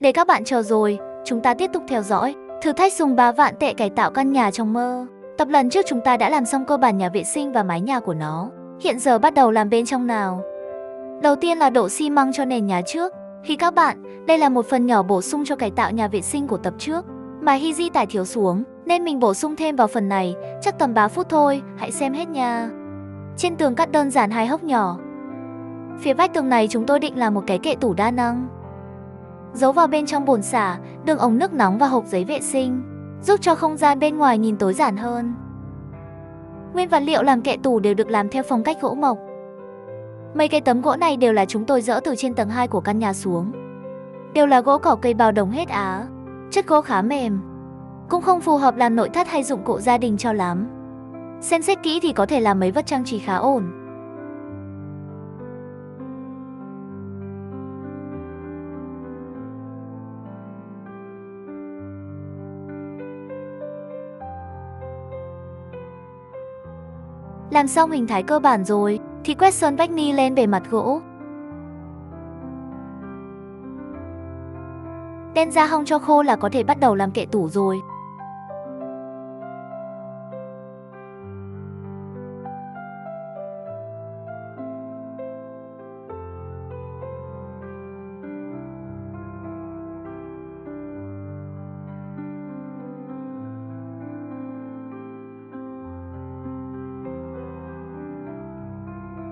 Để các bạn chờ rồi, chúng ta tiếp tục theo dõi. Thử thách dùng 3 vạn tệ cải tạo căn nhà trong mơ. Tập lần trước chúng ta đã làm xong cơ bản nhà vệ sinh và mái nhà của nó. Hiện giờ bắt đầu làm bên trong nào. Đầu tiên là đổ xi măng cho nền nhà trước. Khi các bạn, đây là một phần nhỏ bổ sung cho cải tạo nhà vệ sinh của tập trước mà Hiji tải thiếu xuống, nên mình bổ sung thêm vào phần này, chắc tầm 3 phút thôi, hãy xem hết nha. Trên tường cắt đơn giản 2 hốc nhỏ. Phía vách tường này chúng tôi định làm một cái kệ tủ đa năng. Giấu vào bên trong bồn xả, đường ống nước nóng và hộp giấy vệ sinh, giúp cho không gian bên ngoài nhìn tối giản hơn. Nguyên vật liệu làm kệ tủ đều được làm theo phong cách gỗ mộc. Mấy cái tấm gỗ này đều là chúng tôi dỡ từ trên tầng 2 của căn nhà xuống. Đều là gỗ cỏ cây bao đồng hết á. Chất gỗ khá mềm, cũng không phù hợp làm nội thất hay dụng cụ gia đình cho lắm. Xem xét kỹ thì có thể làm mấy vật trang trí khá ổn. Làm xong hình thái cơ bản rồi, thì quét sơn vách ni lên bề mặt gỗ. Đen ra hong cho khô là có thể bắt đầu làm kệ tủ rồi.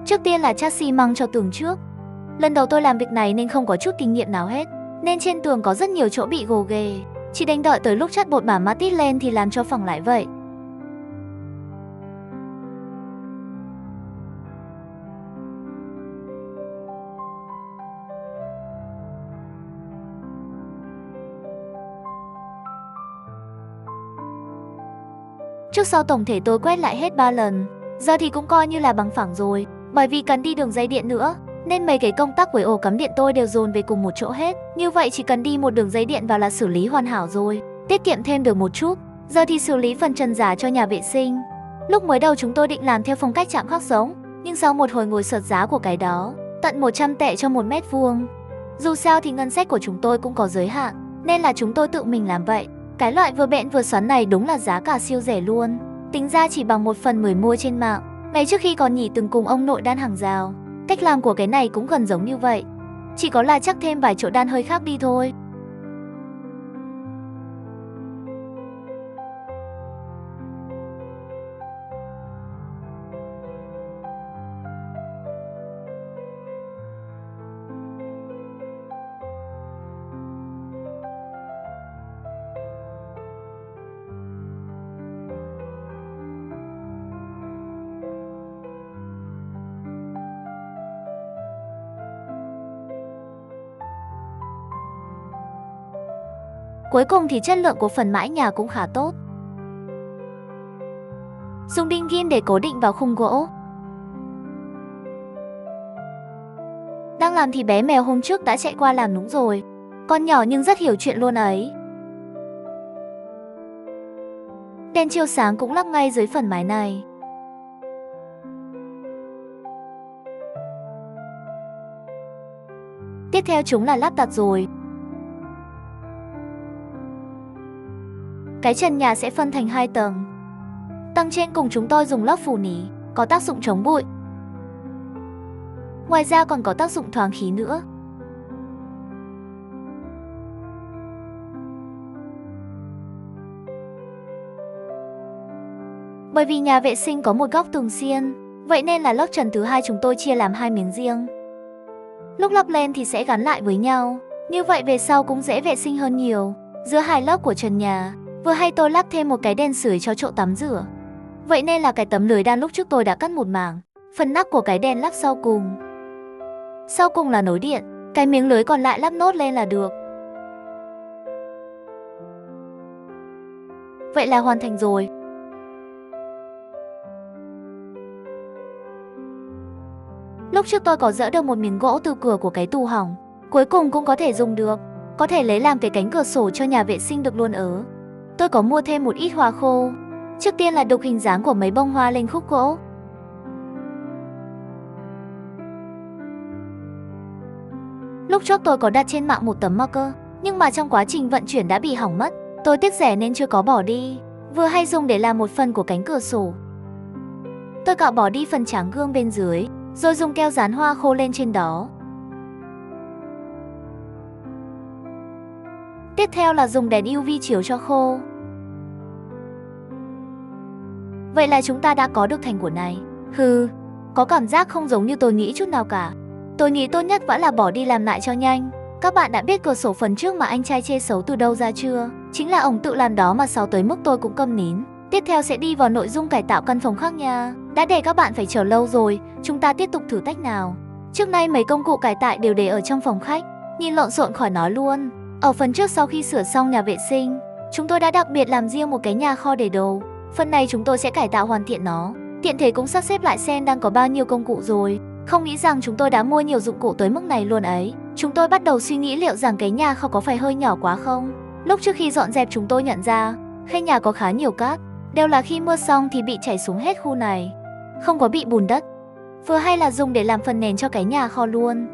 Trước tiên là chát xi măng cho tường trước. Lần đầu tôi làm việc này nên không có chút kinh nghiệm nào hết, nên trên tường có rất nhiều chỗ bị gồ ghề. Chỉ đành đợi tới lúc chát bột bả mát tít lên thì làm cho phẳng lại vậy. Trước sau tổng thể tôi quét lại hết 3 lần. Giờ thì cũng coi như là bằng phẳng rồi. Bởi vì cần đi đường dây điện nữa, nên mấy cái công tắc với ổ cắm điện tôi đều dồn về cùng một chỗ hết. Như vậy chỉ cần đi một đường dây điện vào là xử lý hoàn hảo rồi, tiết kiệm thêm được một chút. Giờ thì xử lý phần trần giá cho nhà vệ sinh. Lúc mới đầu chúng tôi định làm theo phong cách chạm khắc giống, nhưng sau một hồi ngồi sợt giá của cái đó, tận 100 tệ cho 1 mét vuông. Dù sao thì ngân sách của chúng tôi cũng có giới hạn, nên là chúng tôi tự mình làm vậy. Cái loại vừa bện vừa xoắn này đúng là giá cả siêu rẻ luôn. Tính ra chỉ bằng 1/10 mua trên mạng. Ngày trước khi còn nhỉ từng cùng ông nội đan hàng rào, cách làm của cái này cũng gần giống như vậy. Chỉ có là chắc thêm vài chỗ đan hơi khác đi thôi. Cuối cùng thì chất lượng của phần mái nhà cũng khá tốt. Dùng đinh ghim để cố định vào khung gỗ. Đang làm thì bé mèo hôm trước đã chạy qua làm núng rồi. Con nhỏ nhưng rất hiểu chuyện luôn ấy. Đèn chiếu sáng cũng lắp ngay dưới phần mái này. Tiếp theo chúng là lắp đặt rồi. Cái trần nhà sẽ phân thành 2 tầng. Tầng trên cùng chúng tôi dùng lớp phủ nỉ, có tác dụng chống bụi. Ngoài ra còn có tác dụng thoáng khí nữa. Bởi vì nhà vệ sinh có một góc tường xiên, vậy nên là lớp trần thứ 2 chúng tôi chia làm 2 miếng riêng. Lúc lắp lên thì sẽ gắn lại với nhau, như vậy về sau cũng dễ vệ sinh hơn nhiều. Giữa 2 lớp của trần nhà, vừa hay tôi lắp thêm một cái đèn sưởi cho chỗ tắm rửa. Vậy nên là cái tấm lưới đan lúc trước tôi đã cắt một mảng, phần nắp của cái đèn lắp sau cùng. Sau cùng là nối điện, cái miếng lưới còn lại lắp nốt lên là được. Vậy là hoàn thành rồi. Lúc trước tôi có dỡ được một miếng gỗ từ cửa của cái tủ hỏng, cuối cùng cũng có thể dùng được. Có thể lấy làm cái cánh cửa sổ cho nhà vệ sinh được luôn ở. Tôi có mua thêm một ít hoa khô. Trước tiên là đục hình dáng của mấy bông hoa lên khúc gỗ. Lúc trước tôi có đặt trên mạng một tấm marker, Nhưng mà trong quá trình vận chuyển đã bị hỏng mất. Tôi tiếc rẻ nên chưa có bỏ đi. Vừa hay dùng để làm một phần của cánh cửa sổ. Tôi cạo bỏ đi phần tráng gương bên dưới, rồi dùng keo dán hoa khô lên trên đó. Tiếp theo là dùng đèn UV chiếu cho khô. Vậy là chúng ta đã có được thành quả này. Có cảm giác không giống như tôi nghĩ chút nào cả. Tôi nghĩ tốt nhất vẫn là bỏ đi làm lại cho nhanh. Các bạn đã biết cửa sổ phần trước mà anh trai chê xấu từ đâu ra chưa? Chính là ổng tự làm đó mà xấu tới mức tôi cũng câm nín. Tiếp theo sẽ đi vào nội dung cải tạo căn phòng khác nha. Đã để các bạn phải chờ lâu rồi, chúng ta tiếp tục thử tách nào. Trước nay mấy công cụ cải tạo đều để ở trong phòng khách, nhìn lộn xộn khỏi nói luôn. Ở phần trước sau khi sửa xong nhà vệ sinh, chúng tôi đã đặc biệt làm riêng một cái nhà kho để đồ. Phần này chúng tôi sẽ cải tạo hoàn thiện nó. Tiện thể cũng sắp xếp lại xem đang có bao nhiêu công cụ rồi. Không nghĩ rằng chúng tôi đã mua nhiều dụng cụ tới mức này luôn ấy. Chúng tôi bắt đầu suy nghĩ liệu rằng cái nhà kho có phải hơi nhỏ quá không. Lúc trước khi dọn dẹp chúng tôi nhận ra khay nhà có khá nhiều cát. Đều là khi mưa xong thì bị chảy xuống hết khu này, không có bị bùn đất. Vừa hay là dùng để làm phần nền cho cái nhà kho luôn.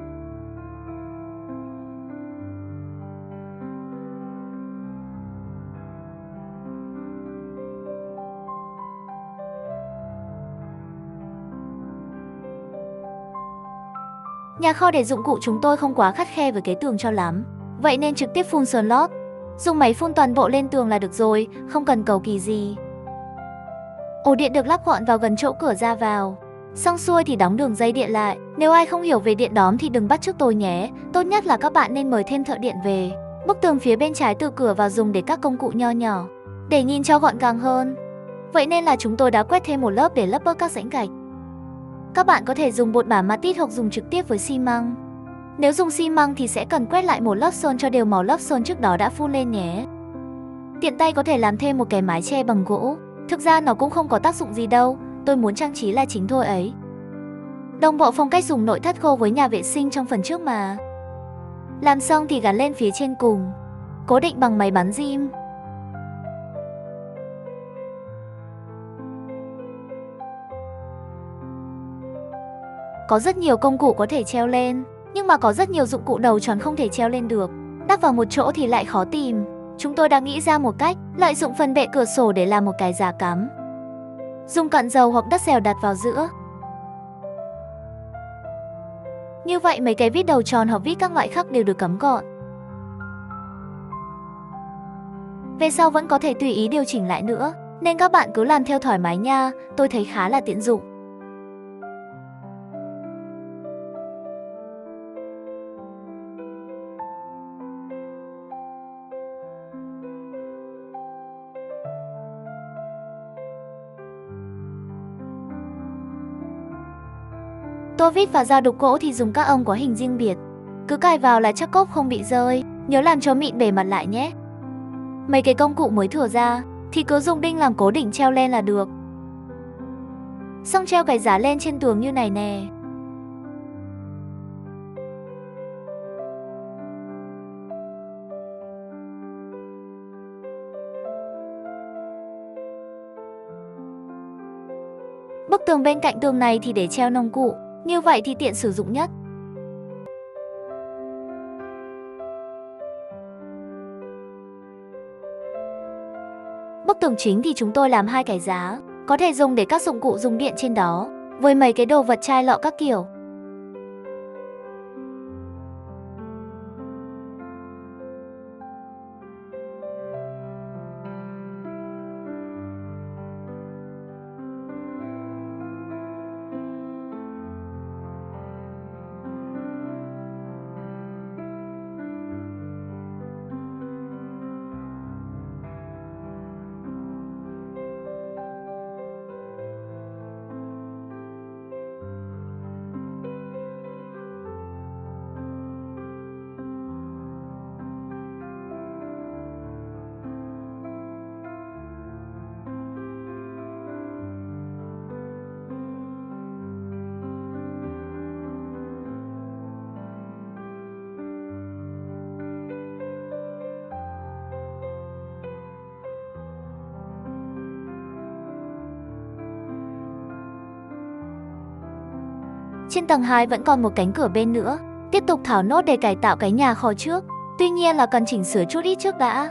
Nhà kho để dụng cụ chúng tôi không quá khắt khe với cái tường cho lắm. Vậy nên trực tiếp phun sơn lót. Dùng máy phun toàn bộ lên tường là được rồi, không cần cầu kỳ gì. Ổ điện được lắp gọn vào gần chỗ cửa ra vào. Xong xuôi thì đóng đường dây điện lại. Nếu ai không hiểu về điện đóm thì đừng bắt chước tôi nhé. Tốt nhất là các bạn nên mời thêm thợ điện về. Bức tường phía bên trái từ cửa vào dùng để các công cụ nho nhỏ, để nhìn cho gọn gàng hơn. Vậy nên là chúng tôi đã quét thêm một lớp để lấp bớt các rãnh gạch. Các bạn có thể dùng bột bả matit hoặc dùng trực tiếp với xi măng. Nếu dùng xi măng thì sẽ cần quét lại một lớp sơn cho đều màu lớp sơn trước đó đã phun lên nhé. Tiện tay có thể làm thêm một cái mái che bằng gỗ. Thực ra nó cũng không có tác dụng gì đâu, tôi muốn trang trí là chính thôi ấy. Đồng bộ phong cách dùng nội thất khô với nhà vệ sinh trong phần trước mà. Làm xong thì gắn lên phía trên cùng, cố định bằng máy bắn rim. Có rất nhiều công cụ có thể treo lên, nhưng mà có rất nhiều dụng cụ đầu tròn không thể treo lên được. Đắp vào một chỗ thì lại khó tìm. Chúng tôi đã nghĩ ra một cách, lợi dụng phần bệ cửa sổ để làm một cái giá cắm. Dùng cặn dầu hoặc đất dẻo đặt vào giữa. Như vậy mấy cái vít đầu tròn hoặc vít các loại khác đều được cắm gọn. Về sau vẫn có thể tùy ý điều chỉnh lại nữa, nên các bạn cứ làm theo thoải mái nha, tôi thấy khá là tiện dụng. Tô vít và dao đục gỗ thì dùng các ống có hình riêng biệt. Cứ cài vào là chắc cốp không bị rơi, nhớ làm cho mịn bề mặt lại nhé. Mấy cái công cụ mới thừa ra thì cứ dùng đinh làm cố định treo lên là được. Xong treo cái giá lên trên tường như này nè. Bức tường bên cạnh tường này thì để treo nông cụ, như vậy thì tiện sử dụng nhất. Bức tường chính thì chúng tôi làm hai cái giá, có thể dùng để các dụng cụ dùng điện trên đó, với mấy cái đồ vật chai lọ các kiểu. Trên tầng 2 vẫn còn một cánh cửa bên nữa, tiếp tục tháo nốt để cải tạo cái nhà kho trước. Tuy nhiên là cần chỉnh sửa chút ít trước đã.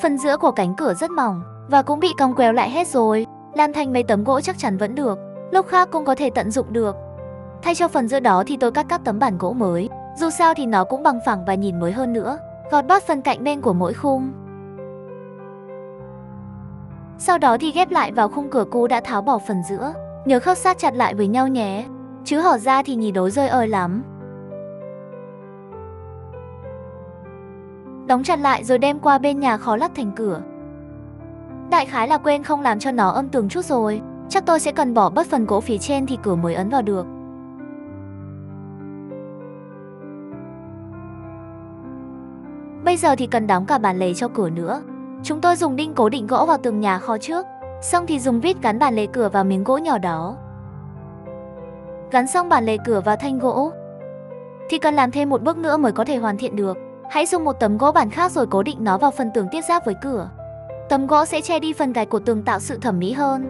Phần giữa của cánh cửa rất mỏng và cũng bị cong queo lại hết rồi, làm thành mấy tấm gỗ chắc chắn vẫn được, lúc khác cũng có thể tận dụng được. Thay cho phần giữa đó thì tôi cắt các tấm bản gỗ mới, dù sao thì nó cũng bằng phẳng và nhìn mới hơn nữa, gọt bớt phần cạnh bên của mỗi khung. Sau đó thì ghép lại vào khung cửa cũ đã tháo bỏ phần giữa, nhớ khớp sát chặt lại với nhau nhé, chứ hở ra thì nhìn đối rơi ơi lắm. Đóng chặt lại rồi đem qua bên nhà kho lắp thành cửa. Đại khái là quên không làm cho nó âm tường chút rồi, chắc tôi sẽ cần bỏ bớt phần gỗ phía trên thì cửa mới ấn vào được. Bây giờ thì cần đóng cả bàn lề cho cửa nữa. Chúng tôi dùng đinh cố định gỗ vào tường nhà kho trước, xong thì dùng vít gắn bàn lề cửa vào miếng gỗ nhỏ đó. Gắn xong bàn lề cửa vào thanh gỗ thì cần làm thêm một bước nữa mới có thể hoàn thiện được. Hãy dùng một tấm gỗ bản khác rồi cố định nó vào phần tường tiếp giáp với cửa. Tấm gỗ sẽ che đi phần gạch của tường tạo sự thẩm mỹ hơn.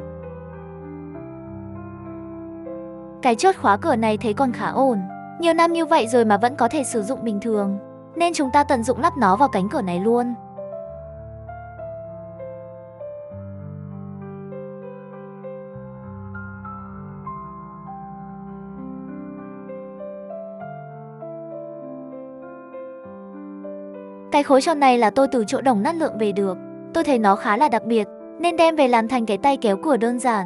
Cái chốt khóa cửa này thấy còn khá ổn, nhiều năm như vậy rồi mà vẫn có thể sử dụng bình thường, nên chúng ta tận dụng lắp nó vào cánh cửa này luôn. Cái khối tròn này là tôi từ chỗ Đồng Nát Lượng về được. Tôi thấy nó khá là đặc biệt, nên đem về làm thành cái tay kéo cửa đơn giản.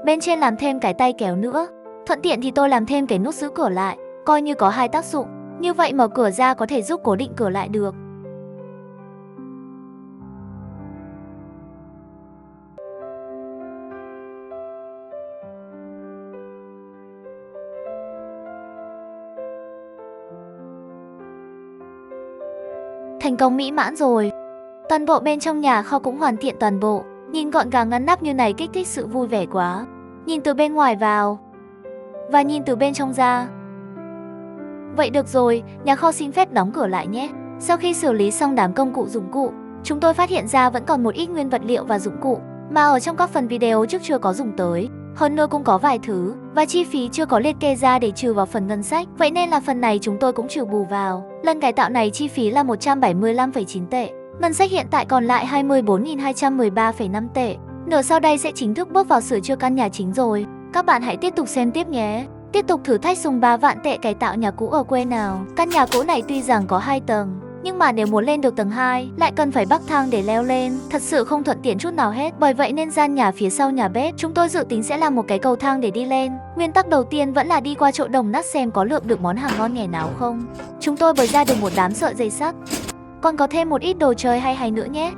Bên trên làm thêm cái tay kéo nữa. Thuận tiện thì tôi làm thêm cái nút giữ cửa lại, coi như có hai tác dụng. Như vậy mở cửa ra có thể giúp cố định cửa lại được. Thành công mỹ mãn rồi. Toàn bộ bên trong nhà kho cũng hoàn thiện toàn bộ. Nhìn gọn gàng ngăn nắp như này kích thích sự vui vẻ quá. Nhìn từ bên ngoài vào và nhìn từ bên trong ra. Vậy được rồi, nhà kho xin phép đóng cửa lại nhé. Sau khi xử lý xong đám công cụ dụng cụ, chúng tôi phát hiện ra vẫn còn một ít nguyên vật liệu và dụng cụ mà ở trong các phần video trước chưa có dùng tới. Hơn nữa cũng có vài thứ và chi phí chưa có liệt kê ra để trừ vào phần ngân sách. Vậy nên là phần này chúng tôi cũng trừ bù vào. Lần cải tạo này chi phí là 175,9 tệ. Ngân sách hiện tại còn lại 24.213,5 tệ. Nửa sau đây sẽ chính thức bước vào sửa chữa căn nhà chính rồi. Các bạn hãy tiếp tục xem tiếp nhé. Tiếp tục thử thách dùng 3 vạn tệ cải tạo nhà cũ ở quê nào. Căn nhà cũ này tuy rằng có 2 tầng, nhưng mà nếu muốn lên được tầng 2 lại cần phải bắc thang để leo lên. Thật sự không thuận tiện chút nào hết. Bởi vậy nên gian nhà phía sau nhà bếp chúng tôi dự tính sẽ làm một cái cầu thang để đi lên. Nguyên tắc đầu tiên vẫn là đi qua chỗ Đồng Nát xem có lượm được món hàng ngon nghẻ nào không. Chúng tôi bới ra được một đám sợi dây sắt, còn có thêm một ít đồ chơi hay nữa nhé.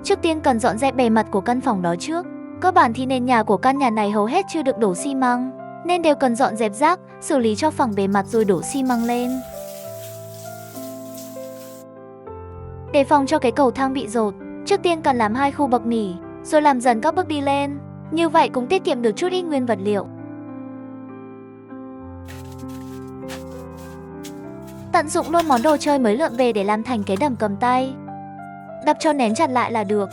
Trước tiên cần dọn dẹp bề mặt của căn phòng đó trước. Cơ bản thì nền nhà của căn nhà này hầu hết chưa được đổ xi măng, nên đều cần dọn dẹp rác, xử lý cho phẳng bề mặt rồi đổ xi măng lên. Để phòng cho cái cầu thang bị dột, trước tiên cần làm 2 khu bậc nỉ, rồi làm dần các bước đi lên. Như vậy cũng tiết kiệm được chút ít nguyên vật liệu. Tận dụng luôn món đồ chơi mới lượm về để làm thành cái đầm cầm tay. Đập cho nén chặt lại là được.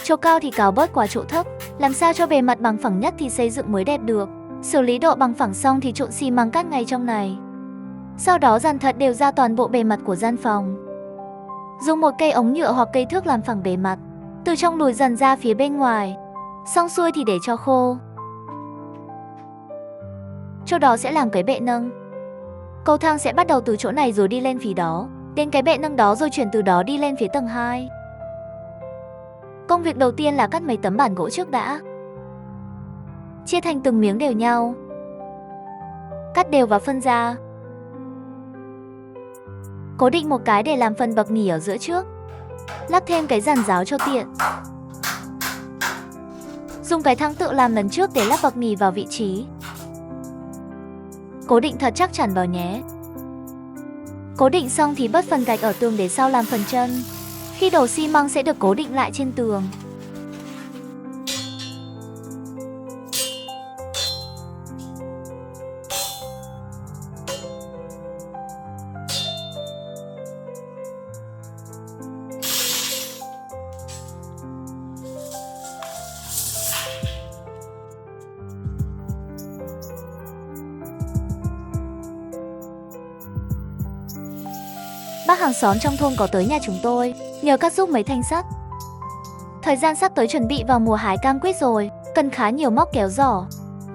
Chỗ cao thì cào bớt qua chỗ thấp, làm sao cho bề mặt bằng phẳng nhất thì xây dựng mới đẹp được. Xử lý độ bằng phẳng xong thì trộn xi măng cát ngay trong này. Sau đó dàn thật đều ra toàn bộ bề mặt của gian phòng. Dùng một cây ống nhựa hoặc cây thước làm phẳng bề mặt, từ trong lùi dần ra phía bên ngoài. Xong xuôi thì để cho khô. Chỗ đó sẽ làm cái bệ nâng. Cầu thang sẽ bắt đầu từ chỗ này rồi đi lên phía đó, đến cái bệ nâng đó rồi chuyển từ đó đi lên phía tầng 2. Công việc đầu tiên là cắt mấy tấm bản gỗ trước đã. Chia thành từng miếng đều nhau. Cắt đều và phân ra. Cố định một cái để làm phần bậc nhỉ ở giữa trước. Lắp thêm cái giàn giáo cho tiện. Dùng cái thang tự làm lần trước để lắp bậc nhỉ vào vị trí. Cố định thật chắc chắn vào nhé. Cố định xong thì bớt phần gạch ở tường để sau làm phần chân. Khi đổ xi măng sẽ được cố định lại trên tường. Bác hàng xóm trong thôn có tới nhà chúng tôi, nhờ cắt giúp mấy thanh sắt. Thời gian sắp tới chuẩn bị vào mùa hái cam quýt rồi, cần khá nhiều móc kéo giỏ.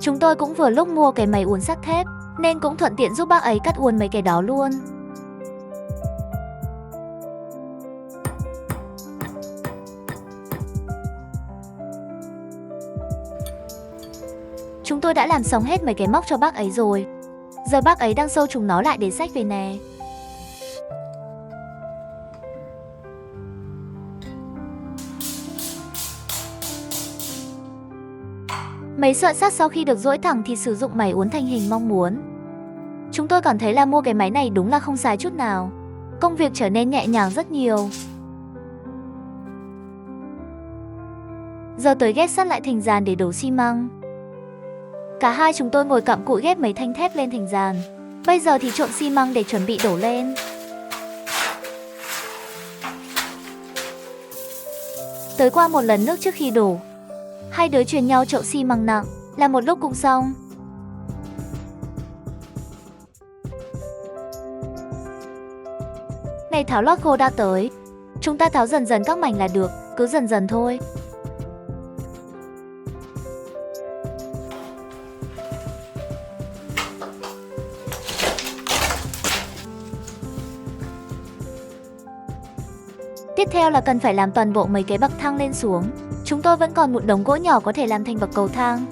Chúng tôi cũng vừa lúc mua cái máy uốn sắt thép, nên cũng thuận tiện giúp bác ấy cắt uốn mấy cái đó luôn. Chúng tôi đã làm xong hết mấy cái móc cho bác ấy rồi. Giờ bác ấy đang sâu chúng nó lại để xách về nè. Mấy sợi sắt sau khi được duỗi thẳng thì sử dụng máy uốn thành hình mong muốn. Chúng tôi cảm thấy là mua cái máy này đúng là không sai chút nào. Công việc trở nên nhẹ nhàng rất nhiều. Giờ tới ghép sắt lại thành dàn để đổ xi măng. Cả hai chúng tôi ngồi cặm cụi ghép mấy thanh thép lên thành dàn. Bây giờ thì trộn xi măng để chuẩn bị đổ lên. Tới qua một lần nước trước khi đổ. Hai đứa truyền nhau chậu xi măng nặng, là một lúc cũng xong. Ngày tháo lót khô đã tới. Chúng ta tháo dần dần các mảnh là được, cứ dần dần thôi. Tiếp theo là cần phải làm toàn bộ mấy cái bậc thang lên xuống. Chúng tôi vẫn còn một đống gỗ nhỏ có thể làm thành bậc cầu thang.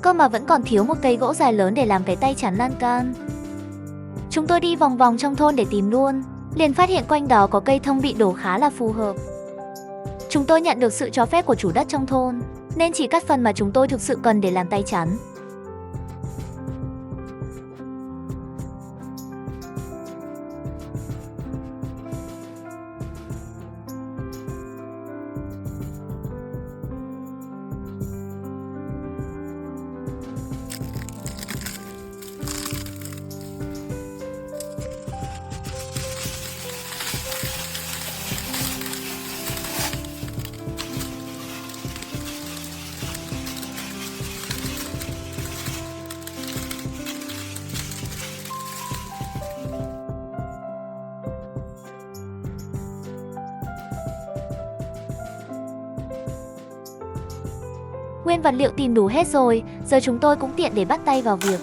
Cơ mà vẫn còn thiếu một cây gỗ dài lớn để làm cái tay chắn lan can. Chúng tôi đi vòng vòng trong thôn để tìm luôn, liền phát hiện quanh đó có cây thông bị đổ khá là phù hợp. Chúng tôi nhận được sự cho phép của chủ đất trong thôn, nên chỉ cắt phần mà chúng tôi thực sự cần để làm tay chắn. Nguyên vật liệu tìm đủ hết rồi, giờ chúng tôi cũng tiện để bắt tay vào việc.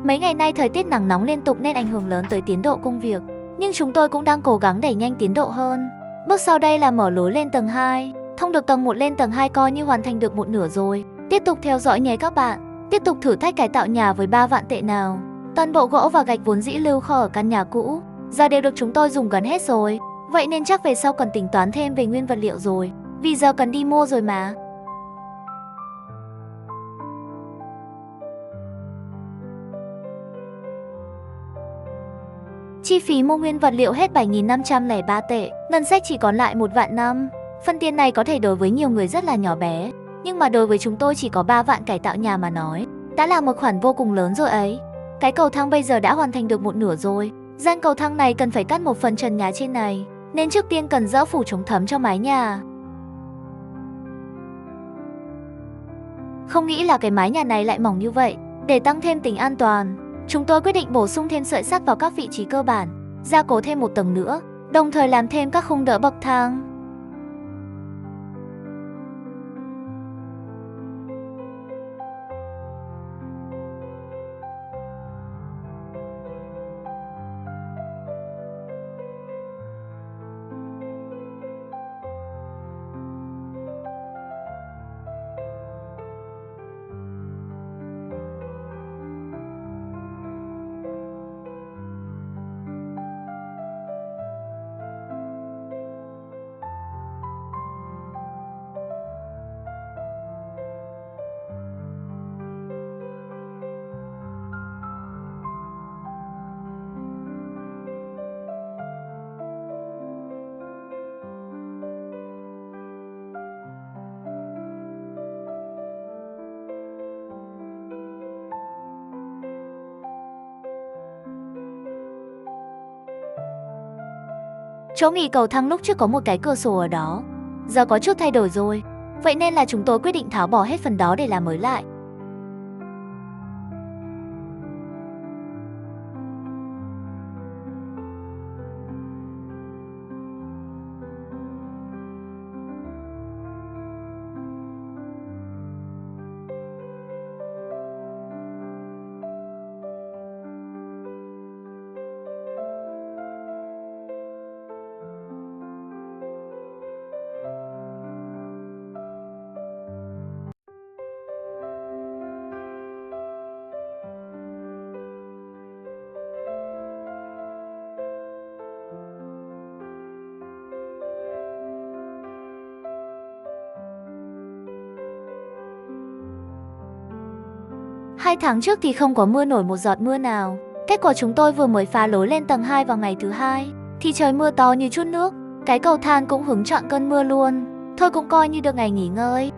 Mấy ngày nay thời tiết nắng nóng liên tục nên ảnh hưởng lớn tới tiến độ công việc. Nhưng chúng tôi cũng đang cố gắng đẩy nhanh tiến độ hơn. Bước sau đây là mở lối lên tầng 2. Thông được tầng 1 lên tầng 2 coi như hoàn thành được một nửa rồi. Tiếp tục theo dõi nhé các bạn. Tiếp tục thử thách cải tạo nhà với 3 vạn tệ nào. Toàn bộ gỗ và gạch vốn dĩ lưu kho ở căn nhà cũ giờ đều được chúng tôi dùng gần hết rồi. Vậy nên chắc về sau cần tính toán thêm về nguyên vật liệu rồi. Vì giờ cần đi mua rồi mà. Chi phí mua nguyên vật liệu hết 7.503 tệ, ngân sách chỉ còn lại 1 vạn 5. Phần tiền này có thể đối với nhiều người rất là nhỏ bé, nhưng mà đối với chúng tôi chỉ có 3 vạn cải tạo nhà mà nói, đã là một khoản vô cùng lớn rồi ấy. Cái cầu thang bây giờ đã hoàn thành được một nửa rồi. Gian cầu thang này cần phải cắt một phần trần nhà trên này, nên trước tiên cần dỡ phủ chống thấm cho mái nhà. Không nghĩ là cái mái nhà này lại mỏng như vậy. Để tăng thêm tính an toàn, chúng tôi quyết định bổ sung thêm sợi sắt vào các vị trí cơ bản, gia cố thêm một tầng nữa, đồng thời làm thêm các khung đỡ bậc thang. Chỗ nghỉ cầu thang lúc trước có một cái cửa sổ ở đó, giờ có chút thay đổi rồi. Vậy nên là chúng tôi quyết định tháo bỏ hết phần đó để làm mới lại. Hai tháng trước thì không có mưa nổi một giọt mưa nào. Kết quả chúng tôi vừa mới phá lối lên tầng 2 vào ngày thứ 2 thì trời mưa to như chút nước. Cái cầu thang cũng hứng chọn cơn mưa luôn. Thôi cũng coi như được ngày nghỉ ngơi.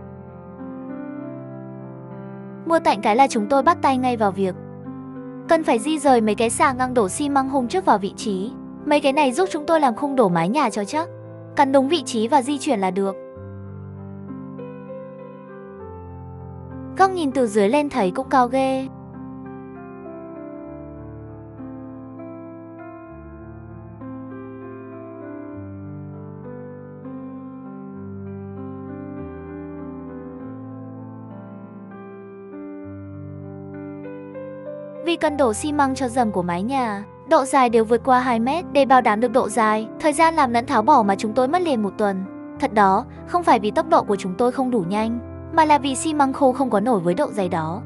Mưa tạnh cái là chúng tôi bắt tay ngay vào việc. Cần phải di rời mấy cái xà ngang đổ xi măng hôm trước vào vị trí. Mấy cái này giúp chúng tôi làm khung đổ mái nhà cho chắc. Cắn đúng vị trí và di chuyển là được. Góc nhìn từ dưới lên thấy cũng cao ghê. Vì cần đổ xi măng cho dầm của mái nhà, độ dài đều vượt qua 2 mét để bảo đảm được độ dài. Thời gian làm lẫn tháo bỏ mà chúng tôi mất liền 1 tuần. Thật đó, không phải vì tốc độ của chúng tôi không đủ nhanh, mà là vì xi măng khô không có nổi với độ dày đó.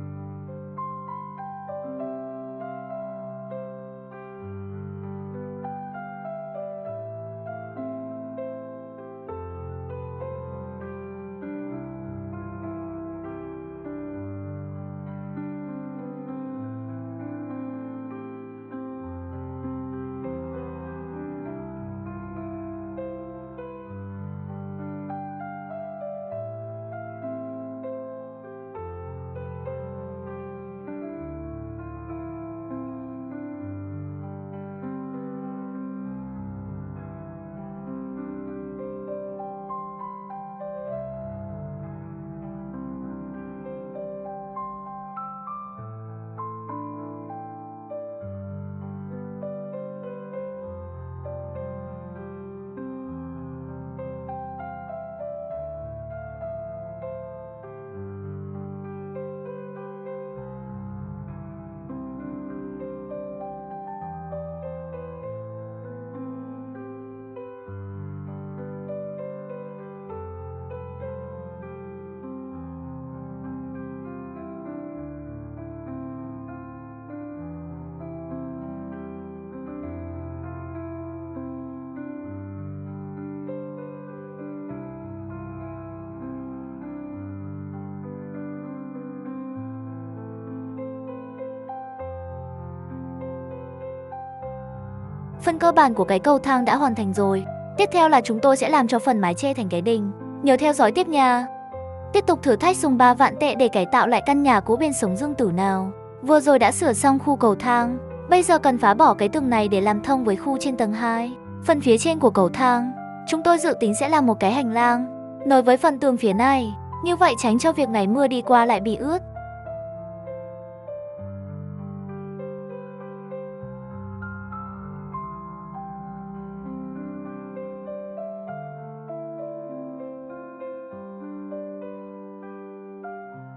Phần cơ bản của cái cầu thang đã hoàn thành rồi. Tiếp theo là chúng tôi sẽ làm cho phần mái che thành cái đình. Nhớ theo dõi tiếp nha. Tiếp tục thử thách dùng 3 vạn tệ để cải tạo lại căn nhà cũ bên sống Dương Tử nào. Vừa rồi đã sửa xong khu cầu thang, bây giờ cần phá bỏ cái tường này để làm thông với khu trên tầng 2. Phần phía trên của cầu thang, chúng tôi dự tính sẽ làm một cái hành lang nối với phần tường phía này, như vậy tránh cho việc ngày mưa đi qua lại bị ướt.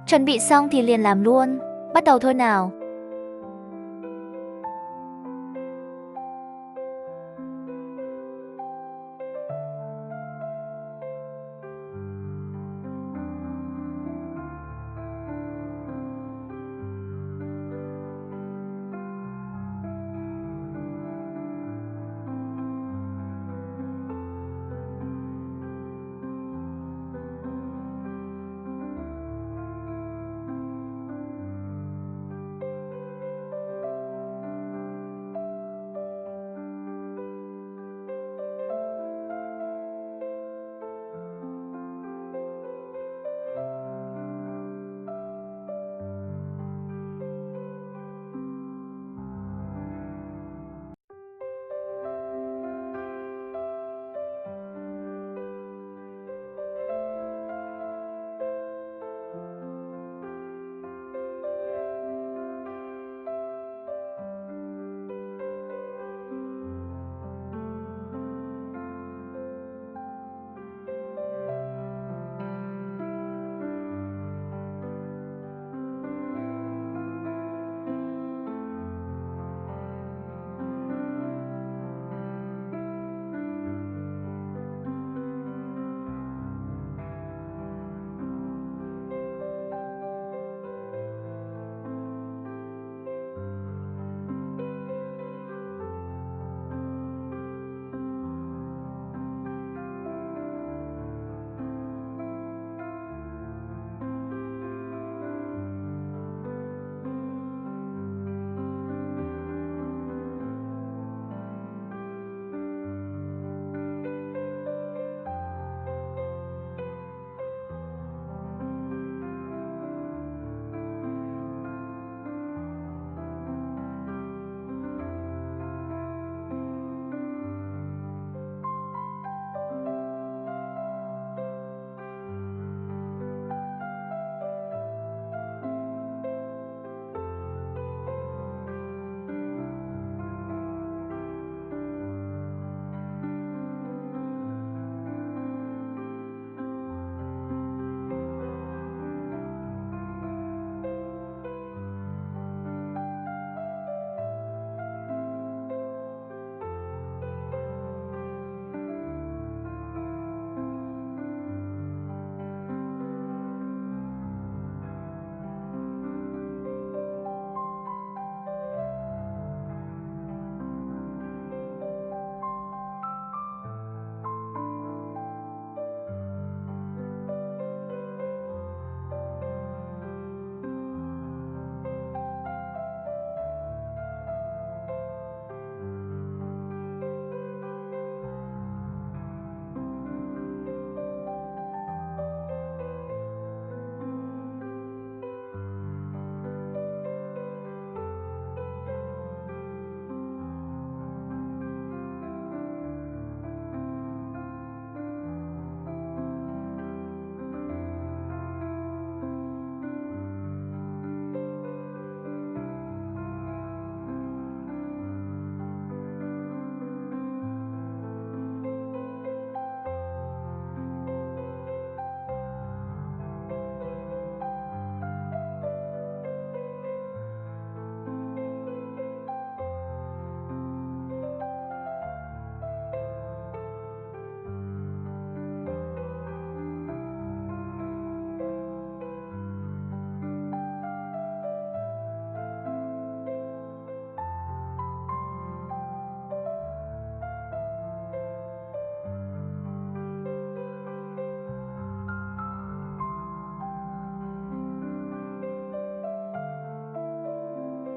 Chuẩn bị xong thì liền làm luôn. Bắt đầu thôi nào.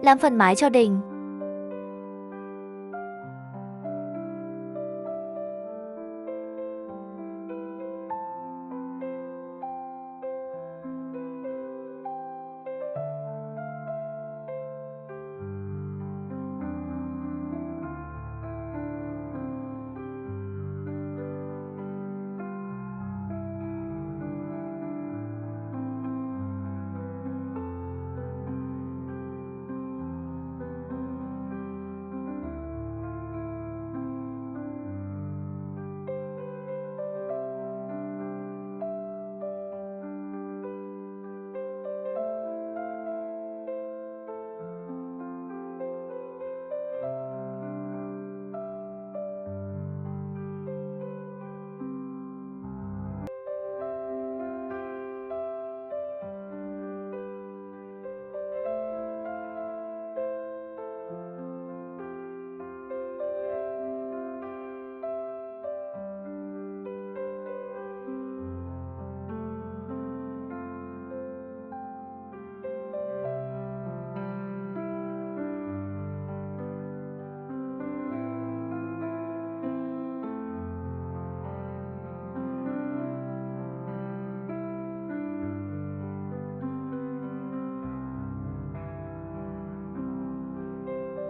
làm phần mái cho đình.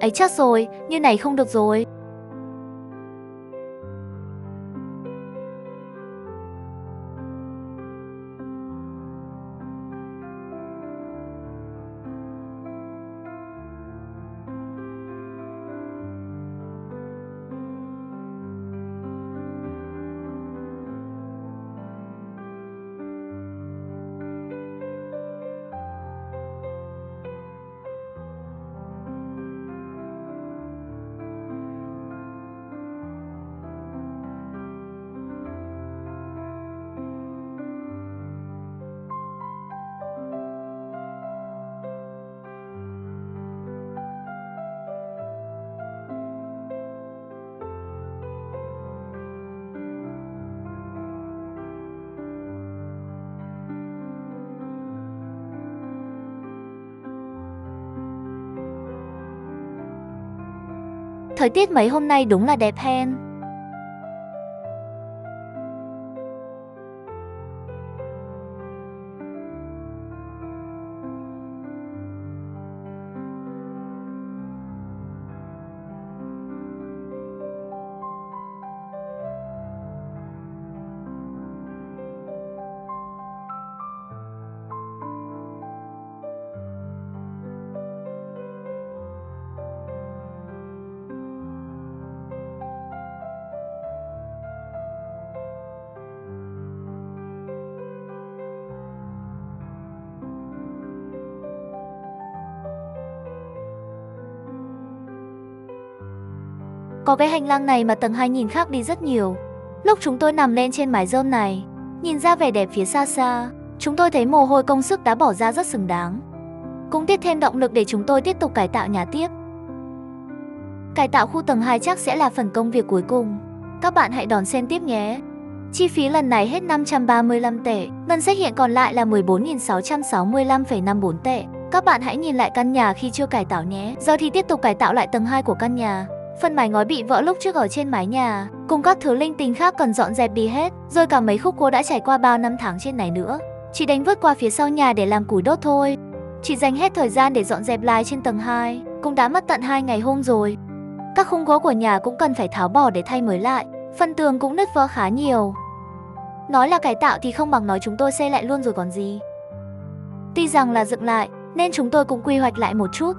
Ấy chắc rồi, như này không được rồi. Thời tiết mấy hôm nay đúng là đẹp hen. Có cái hành lang này mà tầng 2 nhìn khác đi rất nhiều. Lúc chúng tôi nằm lên trên mái rơm này, nhìn ra vẻ đẹp phía xa xa, chúng tôi thấy mồ hôi công sức đã bỏ ra rất xứng đáng. Cũng tiếp thêm động lực để chúng tôi tiếp tục cải tạo nhà tiếp. Cải tạo khu tầng 2 chắc sẽ là phần công việc cuối cùng. Các bạn hãy đón xem tiếp nhé. Chi phí lần này hết 535 tệ, ngân sách hiện còn lại là 14.665,54 tệ. Các bạn hãy nhìn lại căn nhà khi chưa cải tạo nhé. Giờ thì tiếp tục cải tạo lại tầng 2 của căn nhà. Phần mái ngói bị vỡ lúc trước ở trên mái nhà, cùng các thứ linh tinh khác cần dọn dẹp đi hết, rồi cả mấy khúc gỗ đã trải qua bao năm tháng trên này nữa. Chỉ đánh vứt qua phía sau nhà để làm củi đốt thôi. Chỉ dành hết thời gian để dọn dẹp lại trên tầng 2, cũng đã mất tận 2 ngày hôm rồi. Các khung gỗ của nhà cũng cần phải tháo bỏ để thay mới lại, phần tường cũng nứt vỡ khá nhiều. Nói là cải tạo thì không bằng nói chúng tôi xây lại luôn rồi còn gì. Tuy rằng là dựng lại, nên chúng tôi cũng quy hoạch lại một chút.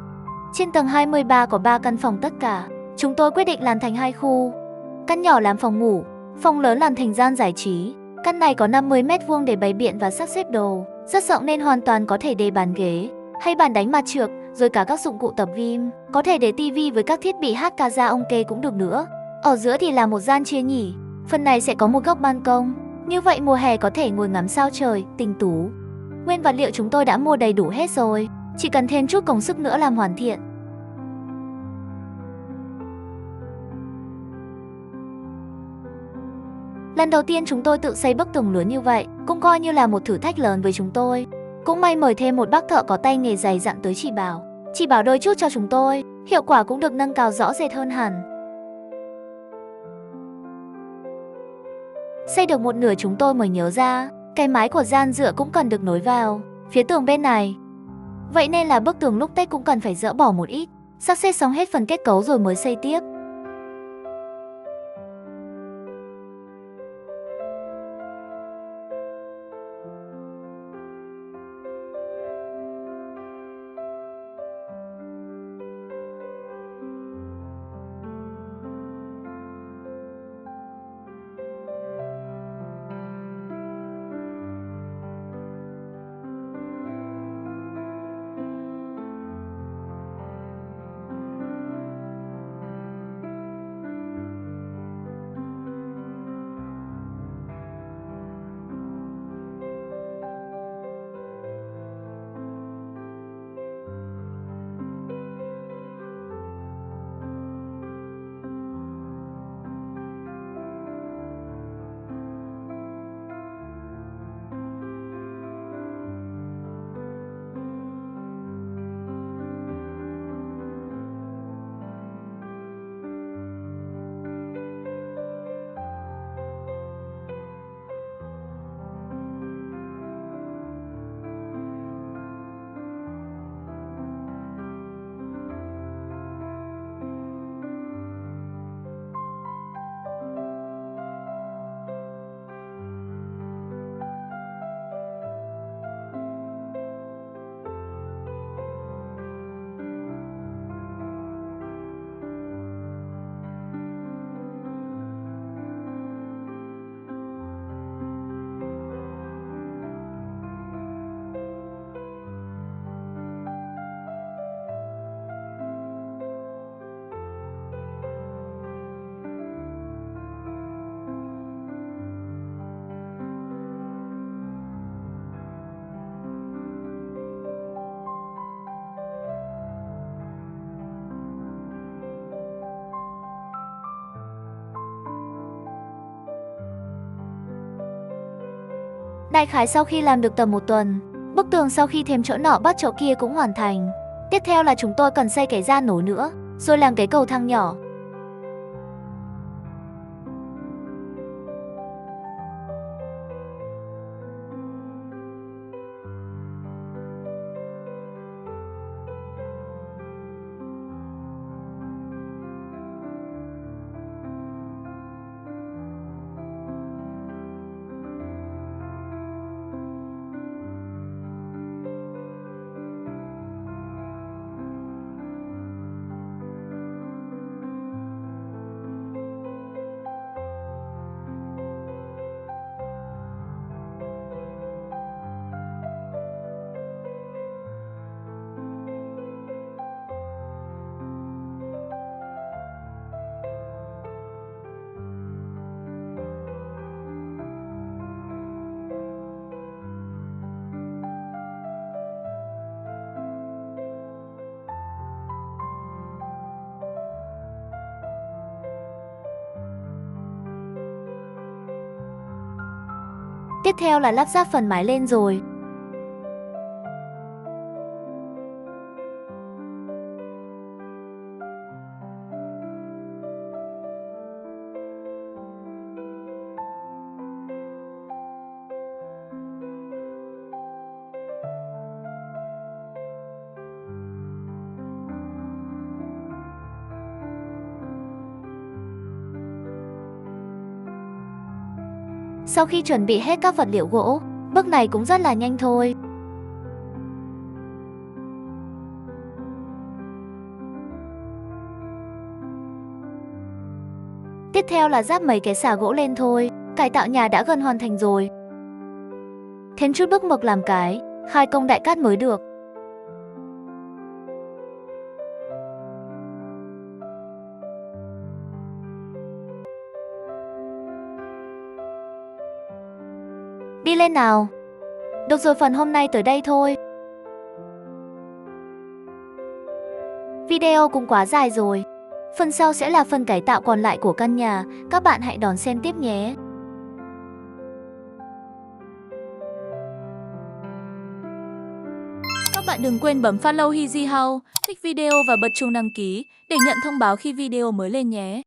Trên tầng 23 có 3 căn phòng tất cả. Chúng tôi quyết định làm thành 2 khu. Căn nhỏ làm phòng ngủ, phòng lớn làm thành gian giải trí. Căn này có 50 m² để bày biện và sắp xếp đồ, rất rộng nên hoàn toàn có thể để bàn ghế hay bàn đánh mặt trượt, rồi cả các dụng cụ tập gym, có thể để tivi với các thiết bị hát karaoke cũng được nữa. Ở giữa thì là một gian chia nhỉ. Phần này sẽ có một góc ban công. Như vậy mùa hè có thể ngồi ngắm sao trời, tinh tú. Nguyên vật liệu chúng tôi đã mua đầy đủ hết rồi, chỉ cần thêm chút công sức nữa làm hoàn thiện. Lần đầu tiên chúng tôi tự xây bức tường lớn như vậy, cũng coi như là một thử thách lớn với chúng tôi. Cũng may mời thêm một bác thợ có tay nghề dày dặn tới chỉ bảo đôi chút cho chúng tôi, hiệu quả cũng được nâng cao rõ rệt hơn hẳn. Xây được một nửa chúng tôi mới nhớ ra, cái mái của gian dựa cũng cần được nối vào phía tường bên này. Vậy nên là bức tường lúc tách cũng cần phải dỡ bỏ một ít, sắp xếp xong hết phần kết cấu rồi mới xây tiếp. Đại khái sau khi làm được tầm 1 tuần, bức tường sau khi thêm chỗ nọ bắt chỗ kia cũng hoàn thành. Tiếp theo là chúng tôi cần xây cái gian nổ nữa, rồi làm cái cầu thang nhỏ. Tiếp theo là lắp ráp phần mái lên rồi. Sau khi chuẩn bị hết các vật liệu gỗ, bước này cũng rất là nhanh thôi. Tiếp theo là ráp mấy cái xà gỗ lên thôi, cải tạo nhà đã gần hoàn thành rồi. Thêm chút bức mực làm cái, khai công đại cát mới được. Đi lên nào. Được rồi, phần hôm nay tới đây thôi. Video cũng quá dài rồi. Phần sau sẽ là phần cải tạo còn lại của căn nhà, các bạn hãy đón xem tiếp nhé. Các bạn đừng quên bấm follow Easy House, thích video và bật chuông đăng ký để nhận thông báo khi video mới lên nhé.